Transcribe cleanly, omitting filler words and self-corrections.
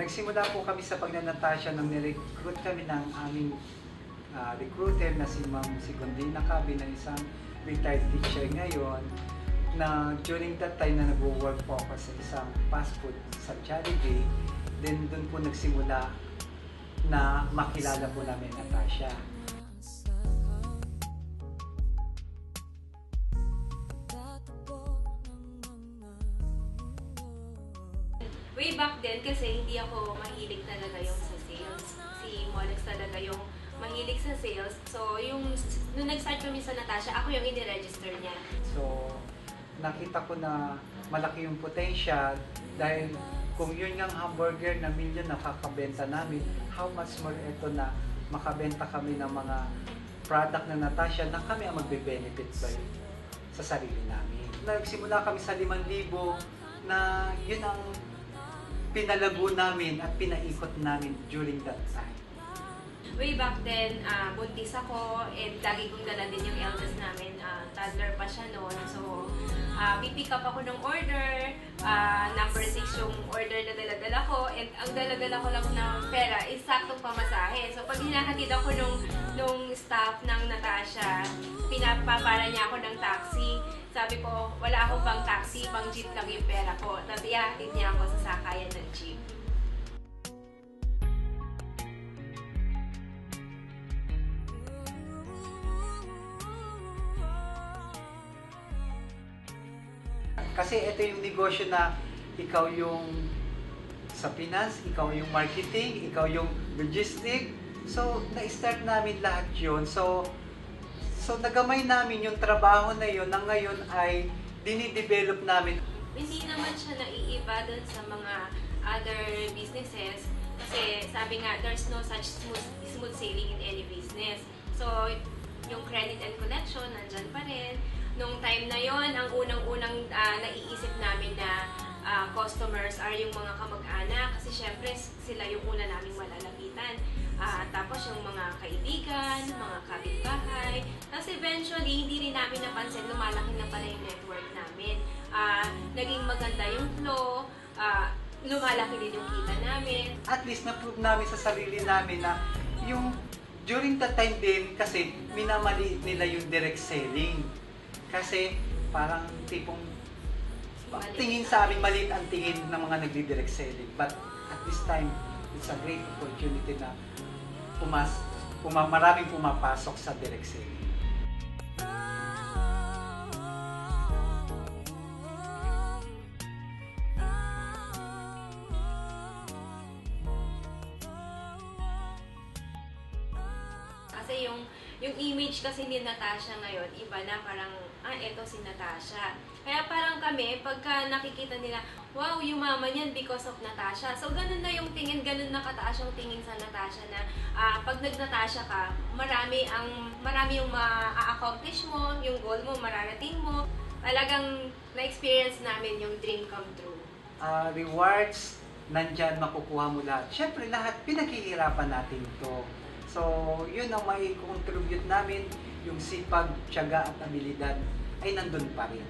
Nagsimula po kami sa pagnanatasya nung nirecruit kami ng aming recruiter na si Ma'am Sigundina Cabi na isang retired teacher ngayon, na during that time na nag-work po ako sa isang fast food sa Jollibee. Then doon po nagsimula na makilala po namin Natasha. Way back then, kasi hindi ako mahilig talaga yung sa sales. Si Molex talaga yung mahilig sa sales. So, nung nag-start kami sa Natasha, ako yung i-register niya. So, nakita ko na malaki yung potential dahil kung yun yung hamburger na million na kakabenta namin, how much more ito na makabenta kami ng mga product na Natasha na kami ang magbe-benefit by sa sarili namin. Nagsimula kami sa 5,000 na yun ang pinalago namin at pinaikot namin during that time. Way back then, buntis ako and lagi kong dala din yung eldest namin. Toddler pa siya noon. So, pipick up ako ng order. Number 6 yung order na dala-dala ko. And ang dala-dala ko lang ng pera is saktong pamasahe. So, pag hinahatid ako nung staff ng Natasha, pinapapara niya ako ng taxi. Sabi ko, wala akong pang taxi, pang jeep lang yung pera ko. Tapos ihahatid niya ako sa sakayan ng jeep. Kasi ito yung negosyo na ikaw yung sa finance, ikaw yung marketing, ikaw yung logistic. So, na-start namin lahat yun. So nagamay namin yung trabaho na yun na ngayon ay dinidevelop namin. Hindi naman siya naiiba dun sa mga other businesses. Kasi sabi nga, there's no such smooth sailing in any business. So, yung credit and collection, nandyan pa rin. Nung time na yon, ang unang-unang naiisip namin na customers are yung mga kamag-anak. Kasi syempre, sila yung una naming malalapitan. Tapos yung mga kaibigan, mga kapitbahay. Tapos eventually, hindi rin namin napansin, lumalaki na pala yung network namin. Naging maganda yung flow, lumalaki din yung kita namin. At least na-prove namin sa sarili namin na yung during that time din kasi minamaliit nila yung direct selling. Kasi parang tipong tingin sa amin, maliit ang tingin ng mga nagdi-direct selling. But at this time, it's a great opportunity na maraming pumapasok sa direct selling. Kasi yung image kasi ni Natasha ngayon, iba na, parang, eto si Natasha. Kaya parang kami, pagka nakikita nila, wow, yumaman yan because of Natasha. So, ganun na yung tingin, ganun na kataas yung tingin sa Natasha na pag nag-Natasha ka, marami yung ma-accomplish mo, yung goal mo, mararating mo. Talagang na-experience namin yung dream come true. Rewards, nandyan, makukuha mo lahat. Siyempre, lahat pinaghihirapan natin ito. So, yun ang mai-contribute namin, yung sipag, tiyaga at abilidad ay nandun pa rin.